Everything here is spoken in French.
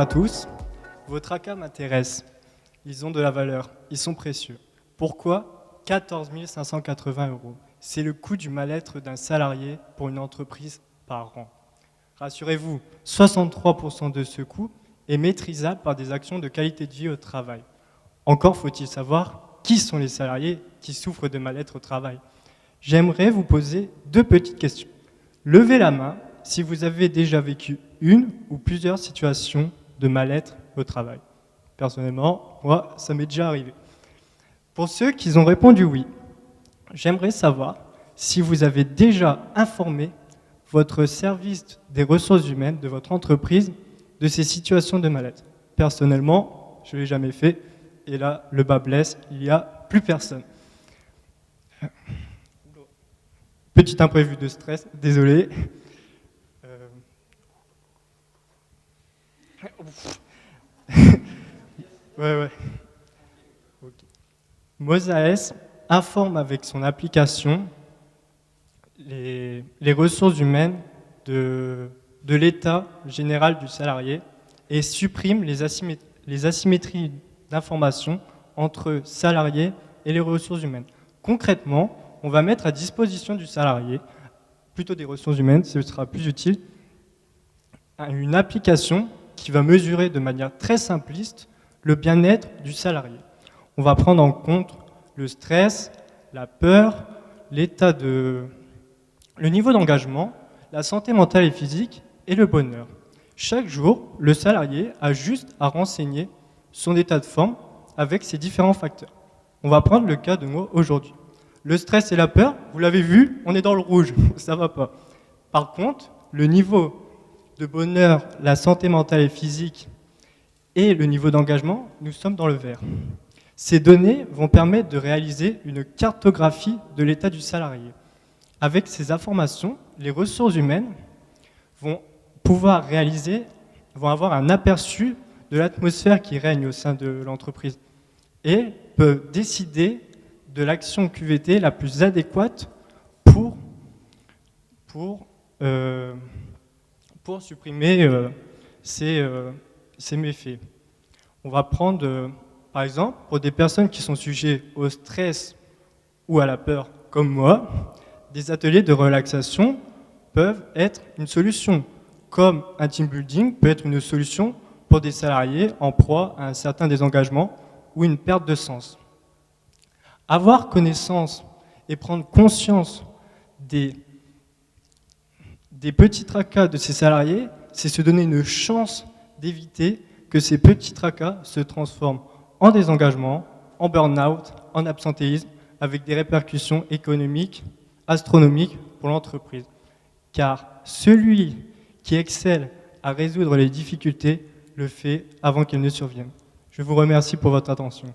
à tous. Vos tracas m'intéressent. Ils ont de la valeur. Ils sont précieux. Pourquoi 14 580 €. C'est le coût du mal-être d'un salarié pour une entreprise par an. Rassurez-vous, 63% de ce coût est maîtrisable par des actions de qualité de vie au travail. Encore faut-il savoir qui sont les salariés qui souffrent de mal-être au travail. J'aimerais vous poser 2 petites questions. Levez la main si vous avez déjà vécu une ou plusieurs situations de mal-être au travail. Personnellement, moi, ça m'est déjà arrivé. Pour ceux qui ont répondu oui, j'aimerais savoir si vous avez déjà informé votre service des ressources humaines de votre entreprise de ces situations de mal-être. Personnellement, je ne l'ai jamais fait. Et là, le bas blesse, il n'y a plus personne. Petit imprévu de stress, désolé. Ouais. Okay. Mosaes informe avec son application les ressources humaines de l'état général du salarié et supprime les asymétries d'information entre salariés et les ressources humaines. Concrètement, on va mettre à disposition du salarié, plutôt des ressources humaines, ce sera plus utile, une application qui va mesurer de manière très simpliste le bien-être du salarié. On va prendre en compte le stress, la peur, le niveau d'engagement, la santé mentale et physique et le bonheur. Chaque jour, le salarié a juste à renseigner son état de forme avec ces différents facteurs. On va prendre le cas de moi aujourd'hui. Le stress et la peur, vous l'avez vu, on est dans le rouge, ça va pas. Par contre, le niveau de bonheur, la santé mentale et physique et le niveau d'engagement, nous sommes dans le vert. Ces données vont permettre de réaliser une cartographie de l'état du salarié. Avec ces informations, les ressources humaines vont avoir un aperçu de l'atmosphère qui règne au sein de l'entreprise et peuvent décider de l'action QVT la plus adéquate pour supprimer ces méfaits. On va prendre, par exemple, pour des personnes qui sont sujettes au stress ou à la peur, comme moi, des ateliers de relaxation peuvent être une solution, comme un team building peut être une solution pour des salariés en proie à un certain désengagement ou une perte de sens. Avoir connaissance et prendre conscience des petits tracas de ces salariés, c'est se donner une chance d'éviter que ces petits tracas se transforment en désengagement, en burn-out, en absentéisme, avec des répercussions économiques astronomiques pour l'entreprise. Car celui qui excelle à résoudre les difficultés le fait avant qu'elles ne surviennent. Je vous remercie pour votre attention.